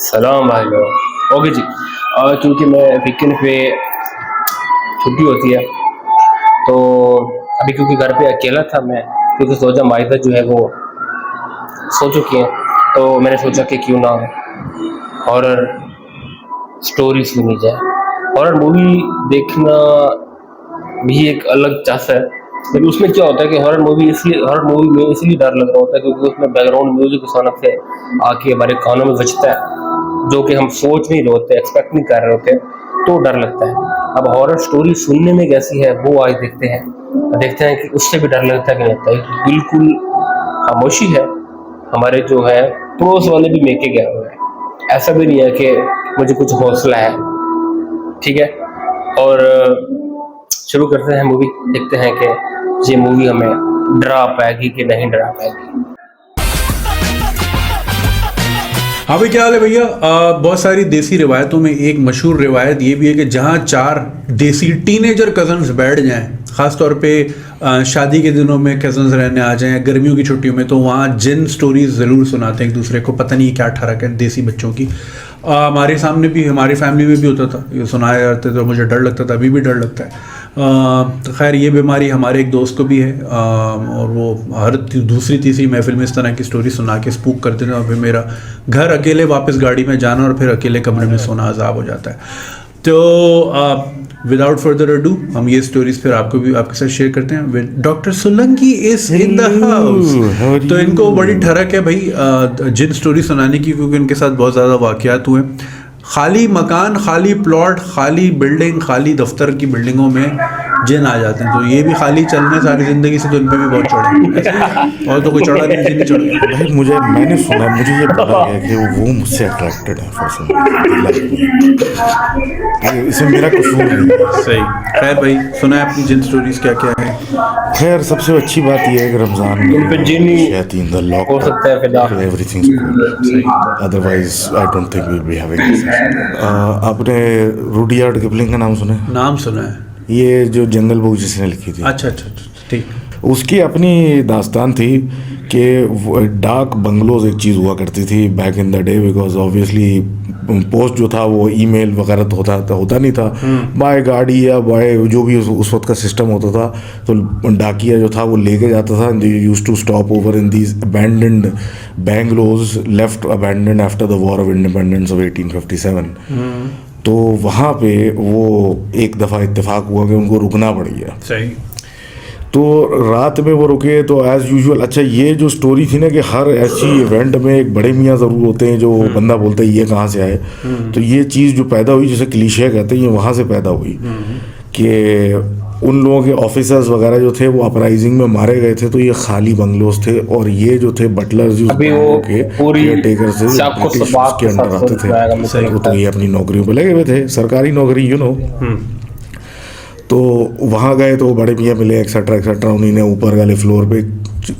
सलाम भाई लोग। ओके जी। क्योंकि मैं वीकेंड पे छुट्टी होती है तो अभी क्योंकि घर पे अकेला था मैं, क्योंकि सोचा माहिदा जो है वो सो चुकी हैं, तो मैंने सोचा कि क्यों ना हॉरर स्टोरी सुनी जाए। हॉरर मूवी देखना भी एक अलग चासा है, लेकिन उसमें क्या होता है कि हॉरर मूवी में इसलिए डर लग रहा होता है क्योंकि उसमें बैकग्राउंड म्यूजिक अचानक से आके हमारे कानों में बजता है, जो कि हम सोच नहीं रहे होते, एक्सपेक्ट नहीं कर रहे होते, तो डर लगता है। अब हॉरर स्टोरी सुनने में कैसी है वो आज देखते हैं कि उससे भी डर लगता है कि नहीं लगता है। बिल्कुल खामोशी है, हमारे जो है पड़ोस वाले भी मेके गए हुए हैं, ऐसा भी नहीं है कि मुझे कुछ हौसला है। ठीक है, और शुरू करते हैं मूवी, देखते हैं कि ये मूवी हमें डरा पाएगी कि नहीं डरा पाएगी। हाँ भाई, क्या हाल है भैया। बहुत सारी देसी रिवायतों में एक मशहूर रिवायत ये भी है कि जहाँ 4 देसी टीनेजर कजन्स बैठ जाएं, ख़ास तौर पे शादी के दिनों में कजन्स रहने आ जाएं, गर्मियों की छुट्टियों में, तो वहाँ जिन स्टोरीज ज़रूर सुनाते हैं एक दूसरे को। पता नहीं क्या ठरक है देसी बच्चों की। हमारे सामने भी, हमारी फैमिली में भी होता था, ये सुनाए जाते तो मुझे डर लगता था, अभी भी डर लगता है। तो खैर ये बीमारी हमारे एक दोस्त को भी है, और वो हर दूसरी तीसरी महफिल में इस तरह की स्टोरी सुना के स्पूक करते थे, और फिर मेरा घर अकेले वापस गाड़ी में जाना और फिर अकेले कमरे में सोना अजाब हो जाता है। तो विदाउट फर्दर अडू हम ये स्टोरीज फिर आपके साथ शेयर करते हैं with doctor Solanki is in the house. तो इनको बड़ी ठरक है भाई जिन स्टोरी सुनाने की, क्योंकि इनके साथ बहुत ज़्यादा वाक़यात हुए। खाली मकान, खाली प्लॉट, खाली बिल्डिंग, खाली दफ्तर की बिल्डिंगों में जिन आ जाते हैं। तो ये भी खाली चल रहे सारी ज़िंदगी से, तो इन पे भी बहुत चढ़े, और तो कोई चढ़ा नहीं चढ़ गया भाई। मैंने सुना, मुझे ये बोला गया कि वो मुझसे अट्रैक्टेड है फॉर सम, इसमें मेरा कसूर नहीं है। सही। खैर भाई, सुना है अपनी जिन स्टोरीज क्या क्या है। खैर सबसे अच्छी बात यह है कि रमज़ान शैतान द लॉक हो सकता है फिलहाल everything good, otherwise I don't think we will be having. आपने रुडयार्ड किपलिंग का नाम सुना है? नाम सुना है। ये जो जंगल बुक जिसने लिखी थी। अच्छा, ठीक। उसकी अपनी दास्तान थी कि डाक बंगलोज एक चीज़ हुआ करती थी back in the day, because obviously post जो था वो ईमेल वगैरह तो होता नहीं था, बाय गाड़ी या बाय जो भी उस वक्त का सिस्टम होता था, तो डाकिया जो था वो लेके जाता था। They used to stop over in these abandoned bungalows left abandoned after the war of independence of 1857। तो वहाँ पे वो एक दफ़ा इत्तेफाक हुआ कि उनको रुकना पड़ गया। सही। तो रात में वो रुके तो एज़ यूजुअल। अच्छा, ये जो स्टोरी थी ना कि हर ऐसी इवेंट में एक बड़े मियाँ ज़रूर होते हैं जो बंदा बोलता है ये कहाँ से आए। तो ये चीज़ जो पैदा हुई, जैसे क्लीशे कहते हैं, ये वहाँ से पैदा हुई कि उन लोगों के ऑफिसर्स वगैरह जो थे वो अपराइजिंग में मारे गए थे, तो ये खाली बंगलोज थे, और ये जो थे बटलर्स जो के केयरटेकर से ब्रिटिश के अंडर आते थे, तो ये अपनी नौकरियों पर लगे हुए थे, सरकारी नौकरी तो वहाँ गए तो बड़े मियाँ मिले एक्सेट्रा एक्सेट्रा। उन्हीं ने ऊपर वाले फ्लोर पे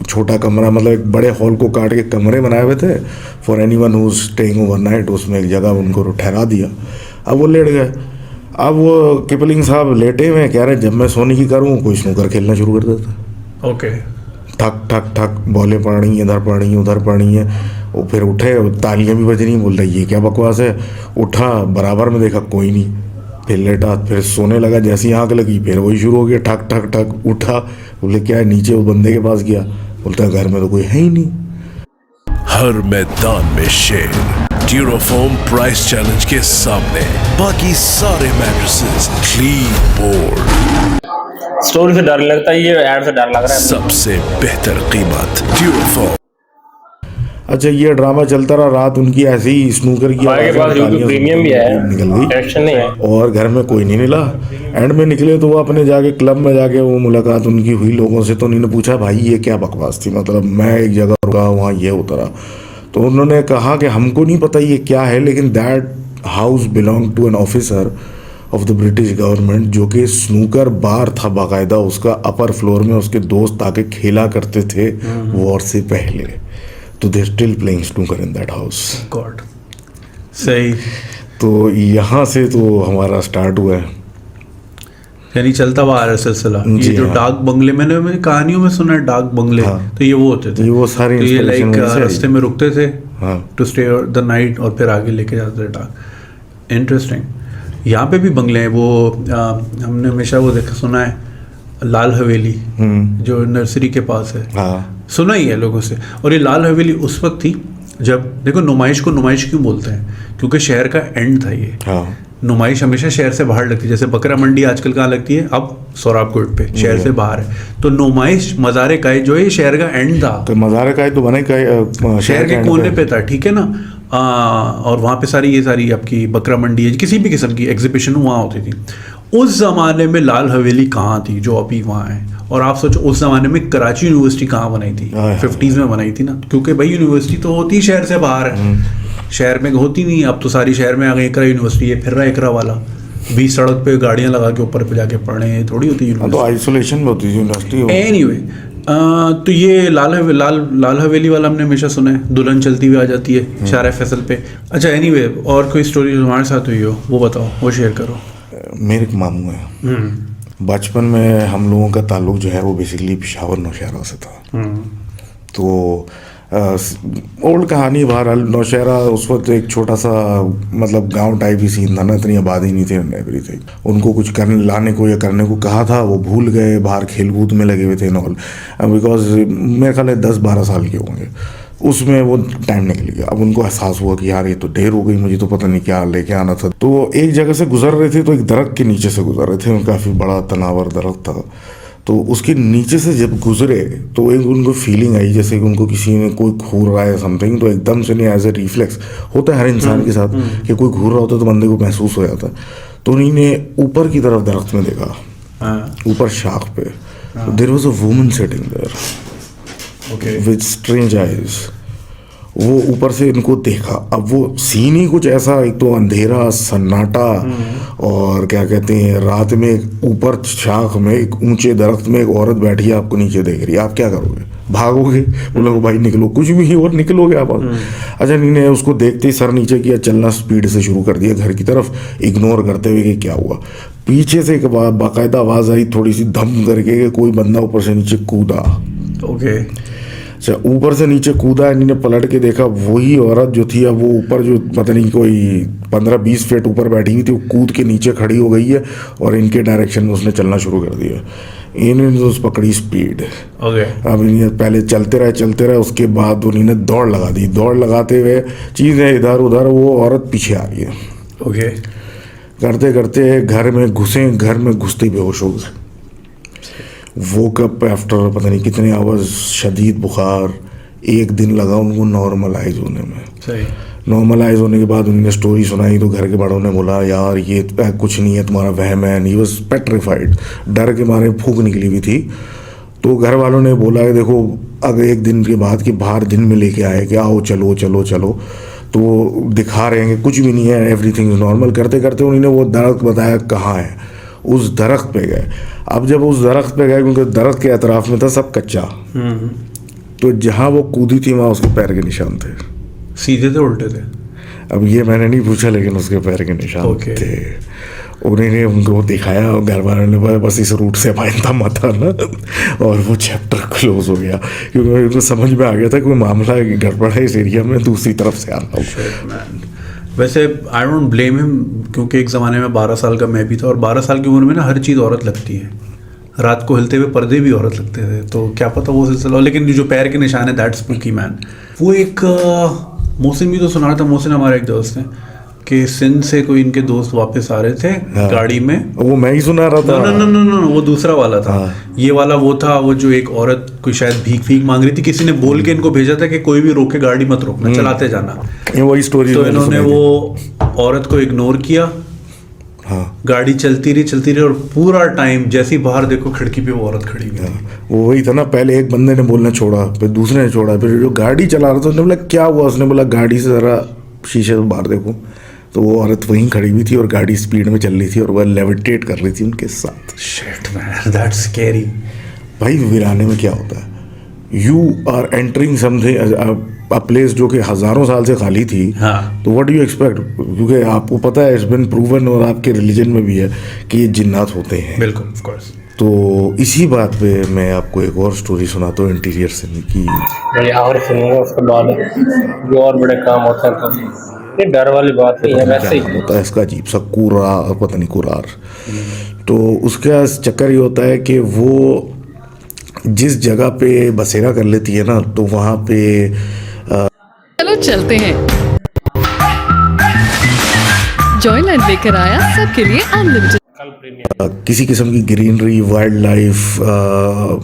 छोटा कमरा, मतलब एक बड़े हॉल को काट के कमरे बनाए हुए थे for anyone who is staying overnight. उसमें एक जगह उनको ठहरा दिया। अब वो लेट गए। अब वो किपलिंग साहब लेटे हुए कह रहे जब मैं सोने की करूँ कोई स्नूकर खेलना शुरू कर देता। ओके। ठक ठक ठक बॉलें पड़ रही हैं, इधर पड़ रही हैं, उधर पड़ रही हैं। वो फिर उठे, तालियाँ भी बज रही, बोल रही ये क्या बकवास है। उठा, बराबर में देखा कोई नहीं, फिर लेटा, फिर सोने लगा। जैसी आँख लगी फिर वही शुरू हो गया, ठक ठक ठक। उठा, बोले क्या है, नीचे वो बंदे के पास गया, बोलता है घर में तो कोई है ही नहीं। हर मैदान में शेर, ड्यूरोफोम प्राइस चैलेंज के सामने बाकी सारे मैट्रेसेस क्लीन बोर्ड। स्टोरी से डर लगता है, ये ऐड से डर लग रहा है। सबसे बेहतर कीमत ड्यूरोफोम। अच्छा, ये ड्रामा चलता रहा रात। उनकी ऐसे ही स्नूकर की प्रीमियम भी है, निकल गई, टेंशन नहीं है, और घर में कोई नहीं मिला। एंड में निकले तो वो अपने जाके क्लब में जाके वो मुलाकात उनकी हुई लोगों से। तो उन्होंने पूछा भाई ये क्या बकवास थी, मतलब मैं एक जगह रुका, वहाँ ये उतरा। तो उन्होंने कहा कि हमको नहीं पता ये क्या है, लेकिन that house belong to an officer of the British government, जो कि स्नूकर बार था बाकायदा। उसका अपर फ्लोर में उसके दोस्त आके खेला करते थे वॉर से पहले। तो they still playing snooker in that house. God. सही। तो यहाँ से तो हमारा स्टार्ट हुआ है, यानी चलता हुआ आ रहा है सिलसिला। ये जो डाक बंगले, मैंने कहानियों में सुना है डाक बंगले। तो ये वो होते थे, ये वो सारे तो ये लाइक रास्ते में रुकते थे, हाँ। टू स्टे द नाइट और फिर आगे लेके जाते थे डाक। इंटरेस्टिंग। यहाँ पे भी बंगले हैं वो हमने हमेशा वो देखा सुना है लाल हवेली जो नर्सरी के पास है। हाँ सुना ही है लोगों से। और ये लाल हवेली उस वक्त थी जब देखो नुमाइश को नुमाइश क्यों बोलते हैं, क्योंकि शहर का एंड था ये। हाँ नुमाइश हमेशा शहर से बाहर लगती है, जैसे बकरा मंडी आजकल कहाँ लगती है, अब सोराब कोट पे, शहर से बाहर है। तो नुमाइश मज़ारे काए जो है ये शहर का एंड था, तो मज़ारे का तो बना ही शहर के कोने पे था, ठीक है ना। और वहाँ पे ये सारी आपकी बकरा मंडी है, किसी भी किस्म की एग्जीबिशन वहाँ होती थी। उस ज़माने में लाल हवेली कहाँ थी जो अभी वहाँ है। और आप सोचो उस ज़माने में कराची यूनिवर्सिटी कहाँ बनाई थी, 50s में बनाई थी ना, क्योंकि भाई यूनिवर्सिटी तो होती ही शहर से बाहर है, शहर में होती नहीं। अब तो सारी शहर में आ गई, एकरा यूनिवर्सिटी है, फिर रहा एकरा वाला 20 सड़क पे गाड़ियाँ लगा के ऊपर पे जाके पढ़े, थोड़ी होती है तो आइसोलेशन में होती थी यूनिवर्सिटी। एनीवे तो ये लाल हवेली वाला हमने हमेशा सुना है, दुल्हन चलती हुई आ जाती है शारा फैसल पे। अच्छा एनीवे और कोई स्टोरी जो हमारे साथ हुई हो वो बताओ, वो शेयर करो। मेरे एक मामू है, बचपन में हम लोगों का ताल्लुक जो है वो बेसिकली पेशावर नौशहरा से था। तो ओल्ड कहानी, बहरहाल नौशहरा उस वक्त एक छोटा सा मतलब गांव टाइप ही सीन था ना, इतनी आबादी नहीं थी एवरीथिंग। उनको कुछ करने लाने को या करने को कहा था, वो भूल गए, बाहर खेल कूद में लगे हुए थे नॉल, बिकॉज मेरे ख्याल है 10-12 साल के होंगे, उसमें वो टाइम निकल गया। अब उनको एहसास हुआ कि यार ये तो देर हो गई, मुझे तो पता नहीं क्या लेके आना था। तो एक जगह से गुजर रहे थे, तो एक दरख्त के नीचे से गुजर रहे थे, काफ़ी बड़ा तनावर दरख्त था। तो उसके नीचे से जब गुजरे तो एक उनको फीलिंग आई जैसे कि उनको किसी ने कोई घूर रहा है समथिंग। तो एकदम से नहीं, एज ए रिफ्लेक्स होता है हर इंसान के साथ कि कोई घूर रहा होता तो बंदे को महसूस हो जाता। तो उन्हीं ने ऊपर की तरफ दरख्त में देखा, ऊपर शाख पे, there was a woman sitting there with strange eyes. वो ऊपर से इनको देखा। अब वो सीन ही कुछ ऐसा, एक तो अंधेरा, सन्नाटा, और क्या कहते हैं, रात में ऊपर शाख में एक ऊंचे दरख्त में एक औरत बैठी है, आपको नीचे देख रही है। आप क्या करोगे? भागोगे? बोलोगे भाई निकलो, कुछ भी और निकलोगे आप। अच्छा, इन्होंने उसको देखते ही सर नीचे किया, चलना स्पीड से शुरू कर दिया घर की तरफ, इग्नोर करते हुए कि क्या हुआ। पीछे से एक बाकायदा आवाज़ आई थोड़ी सी धम करके कि कोई बंदा ऊपर से नीचे कूदा। अच्छा, ऊपर से नीचे कूदा, इन्होंने पलट के देखा, वही औरत जो थी अब वो ऊपर जो पता नहीं कोई 15-20 फीट ऊपर बैठी हुई थी, वो कूद के नीचे खड़ी हो गई है और इनके डायरेक्शन में उसने चलना शुरू कर दिया। इन्होंने तो उस पकड़ी स्पीड। अब इन्हें पहले चलते रहे, उसके बाद उन्होंने दौड़ लगा दी। दौड़ लगाते हुए चीज़ें इधर उधर, वो औरत पीछे आ रही है। करते करते घर में घुसते बेहोश हो गए। वोक अप आफ्टर पता नहीं कितने आवर्स, शदीद बुखार, 1 दिन लगा उनको नॉर्मलाइज होने में। सही। नॉर्मलाइज होने के बाद उन्होंने स्टोरी सुनाई तो घर के बड़ों ने बोला यार ये कुछ नहीं है, तुम्हारा वहम है। ही वॉज पेट्रिफाइड, डर के मारे फूंक निकली हुई थी। तो घर वालों ने बोला कि देखो अगर 1 दिन के बाद कि बाहर दिन में लेके आए कि आओ चलो चलो चलो, तो दिखा रहे हैं कि कुछ भी नहीं है, एवरीथिंग इज नॉर्मल। करते करते उन्होंने वो दरख्त बताया कहाँ है, उस दरख्त पे गए। अब जब उस दरख्त पे गए, क्योंकि दरख्त के अतराफ में था सब कच्चा, तो जहाँ वो कूदी थी वहाँ उसके पैर के निशान थे। सीधे थे उल्टे थे? अब ये मैंने नहीं पूछा, लेकिन उसके पैर के निशान थे। उन्होंने उनको दिखाया और घर वालों ने बस इस रूट से बाइंदा मत आना, और वो चैप्टर क्लोज हो गया, क्योंकि उनको समझ में आ गया था कि मामला गड़बड़ है इस एरिया में, दूसरी तरफ से आना। वैसे आई डोंट ब्लेम हिम, क्योंकि एक ज़माने में 12 साल का मैं भी था, और 12 साल की उम्र में ना हर चीज़ औरत लगती है। रात को हिलते हुए पर्दे भी औरत लगते थे, तो क्या पता वो सिलसिला। लेकिन जो पैर के निशान है, दैट्स स्पूकी मैन। वो एक मोहसिन भी तो सुना था, मोहसिन हमारे एक दोस्त हैं कि सिंध से कोई इनके दोस्त वापस आ रहे थे गाड़ी में। वो मैं ही सुना रहा था। नो, वो दूसरा वाला था। ये वाला वो था, वो जो एक औरत कोई शायद भीख मांग रही थी, किसी ने बोल के इनको भेजा था कि कोई भी रोके गाड़ी मत रोकना, चलाते जाना। ये वही स्टोरी। तो इन्होंने वो औरत को इग्नोर किया। गाड़ी चलती रही और पूरा टाइम जैसे ही बाहर देखो खिड़की पे वो औरत खड़ी हुई। वो वही था ना, पहले एक बंदे ने बोलना छोड़ा, फिर दूसरे ने छोड़ा, फिर जो गाड़ी चला रहा था उसने बोला क्या हुआ, उसने बोला गाड़ी से ज़रा शीशे से बाहर देखो, तो वो औरत वहीं खड़ी हुई थी और गाड़ी स्पीड में चल रही थी और वह लेविटेट कर रही थी उनके साथ। Shit man, that's scary. भाई वीराने में क्या होता है, you are entering something, a place जो कि हज़ारों साल से खाली थी। तो व्हाट डू यू एक्सपेक्ट, क्योंकि आपको पता है इट्स बिन प्रूवन और आपके रिलीजन में भी है कि ये जिन्नात होते हैं। बिल्कुल, ऑफ कोर्स। तो इसी बात पे मैं आपको एक और स्टोरी सुनाता हूँ इंटीरियर से की। मेरी आखिर सुनूंगा, उसके बाद जो और बड़े काम होते हैं तो ये डर वाली बात नहीं है वैसे ही। होता है इसका अजीब सा कूरा, पता नहीं कुरार। तो उसका चक्कर ये होता है कि वो जिस जगह पे बसेरा कर लेती है ना, तो वहाँ पे चलो चलते हैं। जॉयलैंड लेकर आया सबके लिए अनलिमिटेड किसी किस्म की ग्रीनरी, वाइल्ड लाइफ,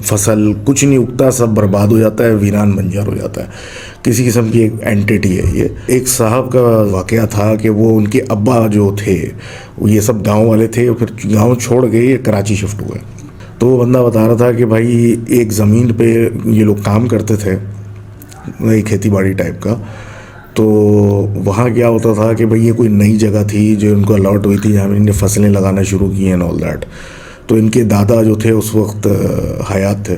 फसल कुछ नहीं उगता, सब बर्बाद हो जाता है, वीरान बंजर हो जाता है। किसी किस्म की एक एंटिटी है ये। एक साहब का वाकया था कि वो उनके अब्बा जो थे, वो ये सब गांव वाले थे, फिर गांव छोड़ के ये कराची शिफ्ट हुए। तो वो बंदा बता रहा था कि भाई एक ज़मीन पे ये लोग काम करते थे, वही खेती बाड़ी टाइप का। तो वहाँ क्या होता था कि भाई ये कोई नई जगह थी जो इनको अलॉट हुई थी, जहाँ इन्होंने फसलें लगाना शुरू की एंड ऑल दैट। तो इनके दादा जो थे उस वक्त हयात थे,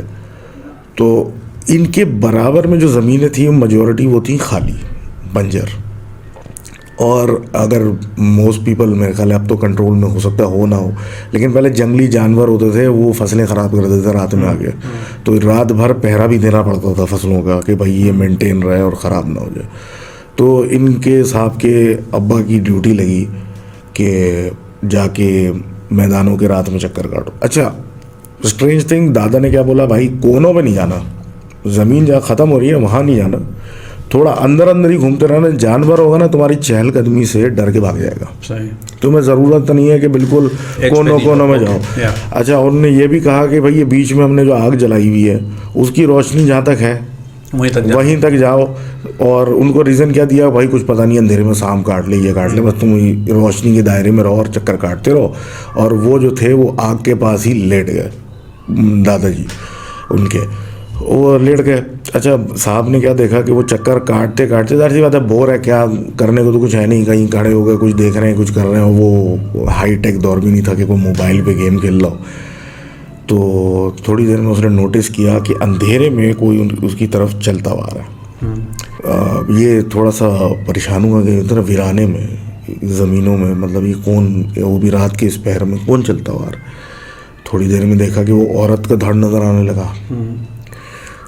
तो इनके बराबर में जो ज़मीनें थी मेजॉरिटी वो थी खाली, बंजर। और अगर मोस्ट पीपल, मेरे ख्याल अब तो कंट्रोल में हो सकता हो ना हो, लेकिन पहले जंगली जानवर होते थे, वो फसलें ख़राब कर देते थे रात में आके। तो रात भर पहरा भी देना पड़ता था फसलों का कि भाई ये मेंटेन रहे और ख़राब ना हो जाए। तो इनके साहब के अब्बा की ड्यूटी लगी कि जाके मैदानों के रात में चक्कर काटो। अच्छा, स्ट्रेंज थिंग, दादा ने क्या बोला, भाई कोनों पे नहीं जाना, ज़मीन जहाँ ख़त्म हो रही है वहाँ नहीं जाना, थोड़ा अंदर अंदर ही घूमते रहना। जानवर होगा ना तुम्हारी चहलकदमी से डर के भाग जाएगा। सही। तुम्हें ज़रूरत नहीं है कि बिल्कुल कोनों कोनों में जाओ। अच्छा, उन्होंने ये भी कहा कि भाई ये बीच में हमने जो आग जलाई हुई है उसकी रोशनी जहाँ तक है वहीं तक जाओ। और उनको रीज़न क्या दिया, भाई कुछ पता नहीं, अंधेरे में शाम काट ले, ये काट ले, बस तुम रोशनी के दायरे में रहो और चक्कर काटते रहो। और वो जो थे वो आग के पास ही लेट गए, दादाजी उनके, वो लेट गए। अच्छा, साहब ने क्या देखा कि वो चक्कर काटते काटते, जाहिर सी बात है बोर है, क्या करने को तो कुछ है नहीं, कहीं खड़े हो गए, कुछ देख रहे हैं, कुछ कर रहे हैं। वो हाई टेक दौर भी नहीं था कि कोई मोबाइल पे गेम खेल लो। तो थोड़ी देर में उसने नोटिस किया कि अंधेरे में कोई उसकी तरफ चलता हुआ आ रहा है। ये थोड़ा सा परेशान हुआ कि इतना वीराने में, ज़मीनों में, मतलब ये कौन, वो भी रात के इस पहर में कौन चलता हुआ आ रहा है। थोड़ी देर में देखा कि वो औरत का धड़ नज़र आने लगा।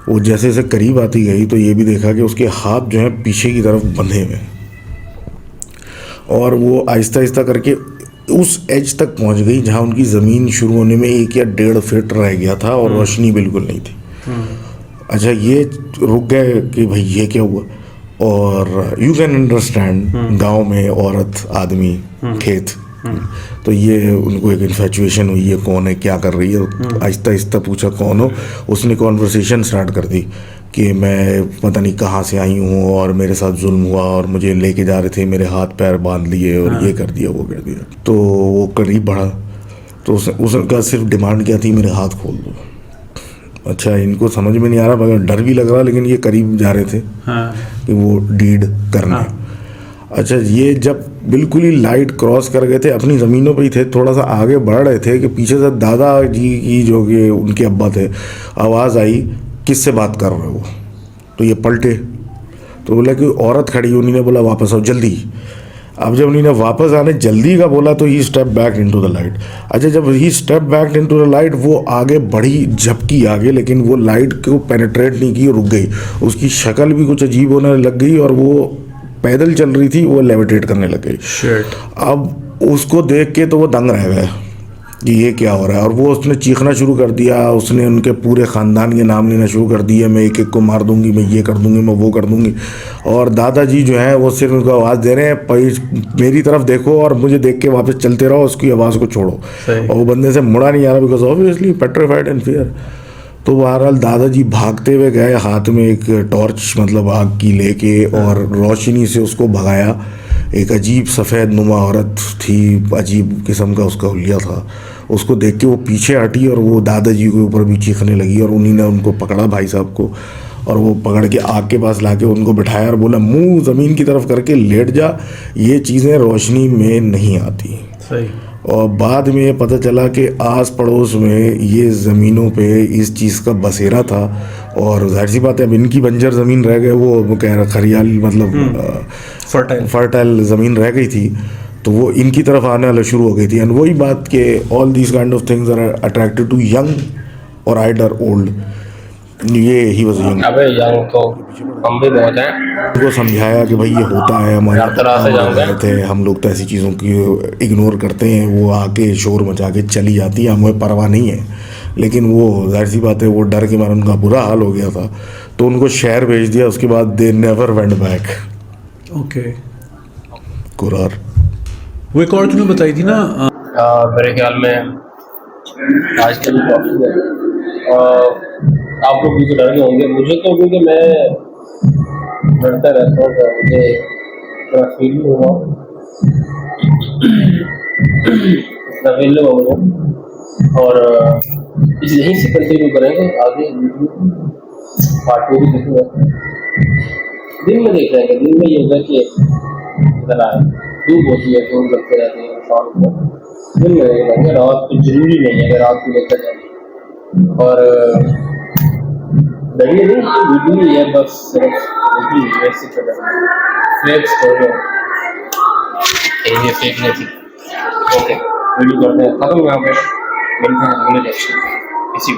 वो जैसे जैसे करीब आती गई तो ये भी देखा कि उसके हाथ जो हैं पीछे की तरफ बंधे हुए, और वो आहिस्ता आहिस्ता करके उस एज तक पहुंच गई जहां उनकी ज़मीन शुरू होने में 1 या 1.5 फीट रह गया था और रोशनी बिल्कुल नहीं थी। अच्छा, ये रुक गए कि भाई ये क्या हुआ। और यू कैन अंडरस्टैंड, गांव में औरत, आदमी, खेत, तो ये उनको एक इन्फैचुएशन हुई, ये कौन है, क्या कर रही है। आहिस्ता आहिस्ता पूछा कौन हो, उसने कॉन्वर्सेशन स्टार्ट कर दी कि मैं पता नहीं कहाँ से आई हूँ और मेरे साथ जुल्म हुआ और मुझे लेके जा रहे थे, मेरे हाथ पैर बांध लिए और ये कर दिया, वो कर दिया। तो वो करीब बढ़ा तो उसका सिर्फ डिमांड क्या थी, मेरे हाथ खोल दो। अच्छा, इनको समझ में नहीं आ रहा, मगर डर भी लग रहा, लेकिन ये करीब जा रहे थे कि वो डीड करना। अच्छा, ये जब बिल्कुल ही लाइट क्रॉस कर गए थे, अपनी ज़मीनों पे ही थे, थोड़ा सा आगे बढ़ रहे थे कि पीछे से दादाजी की, जो कि उनके अब्बा थे, आवाज़ आई, किससे बात कर रहे हो। तो ये पलटे तो बोला कि औरत खड़ी, उन्होंने बोला वापस आओ जल्दी। अब जब उन्होंने वापस आने जल्दी का बोला तो he step back into the light. अच्छा, जब he step back into the light, वो आगे बढ़ी, झपकी आगे, लेकिन वो लाइट को पेनिट्रेट नहीं की, रुक गई। उसकी शक्ल भी कुछ अजीब होने लग गई और वो पैदल चल रही थी, वो लेविटेट करने लग गई। अब उसको देख के तो वो दंग रह गए कि ये क्या हो रहा है। और वो उसने चीखना शुरू कर दिया, उसने उनके पूरे ख़ानदान के नाम लेना शुरू कर दिए, मैं एक एक को मार दूंगी, मैं ये कर दूंगी, मैं वो कर दूंगी। और दादाजी जो है वो सिर्फ उनको आवाज़ दे रहे हैं, मेरी तरफ देखो और मुझे देख के वापस चलते रहो, उसकी आवाज़ को छोड़ो। और वो बंदे से मुड़ा नहीं आ रहा, because obviously petrified and fear. तो बहरहाल दादाजी भागते हुए गए, हाथ में एक टॉर्च, मतलब आग की लेके, और रोशनी से उसको भगाया। एक अजीब सफ़ेद नुमा औरत थी, अजीब किस्म का उसका हुलिया था। उसको देख के वो पीछे हटी और वो दादाजी के ऊपर भी चीखने लगी, और उन्हीं ने उनको पकड़ा, भाई साहब को, और वो पकड़ के आग के पास लाके उनको बिठाया और बोला मुंह ज़मीन की तरफ करके लेट जा, ये चीज़ें रोशनी में नहीं आती। सही। और बाद में पता चला कि आस पड़ोस में ये ज़मीनों पे इस चीज़ का बसेरा था, और जाहिर सी बात है अब इनकी बंजर ज़मीन रह गए, वो कह रहा खरियाली, मतलब फर्टाइल ज़मीन रह गई थी। तो वो इनकी तरफ आने वाला शुरू हो गई थी। एंड वही बात कि all these kind of things are attracted to young और आइडर ओल्ड। ये ही वॉज यंग। अबे यंग तो हम भी बहुत हैं। उनको समझाया कि भाई ये होता है, हमारे हर तरह से जाऊंगा। थे हम लोग तो ऐसी चीज़ों की इग्नोर करते हैं, वो आके शोर मचा के चली जाती है, हमें परवाह नहीं है। लेकिन वो जाहिर सी बात है वो डर के मारे उनका बुरा हाल हो गया था, तो उनको शहर भेज दिया। उसके बाद they never went back. Okay, Kurar वो एक और तूने बताई थी ना मेरे ख्याल में आज का जो टॉपिक है, आप लोग भी तो डर गए होंगे। मुझे तो क्योंकि मैं डरता रहता हूँ, तो मुझे थोड़ा फील भी हुआ, इतना फील हुआ मुझे। और इस यहीं से कंटिन्यू करेंगे आगे वीडियो पार्ट 2 भी देखूँगा। दिन में देख रहेंगे। दिन में ये होगा कि इतना धूप होती है, धूप लगते रहते हैं शाम को। दिन में नहीं रहेंगे, रात को जरूरी नहीं है, अगर रात को देखा जाए। और डरिए नहीं, वीडियो ही है, बस सिर्फ वीडियो वैसे फेक स्टोरी ये फेक नहीं थी। ओके, वीडियो करते हैं खत्म। यहाँ पे मिलते हैं अगले लेक्चर इसी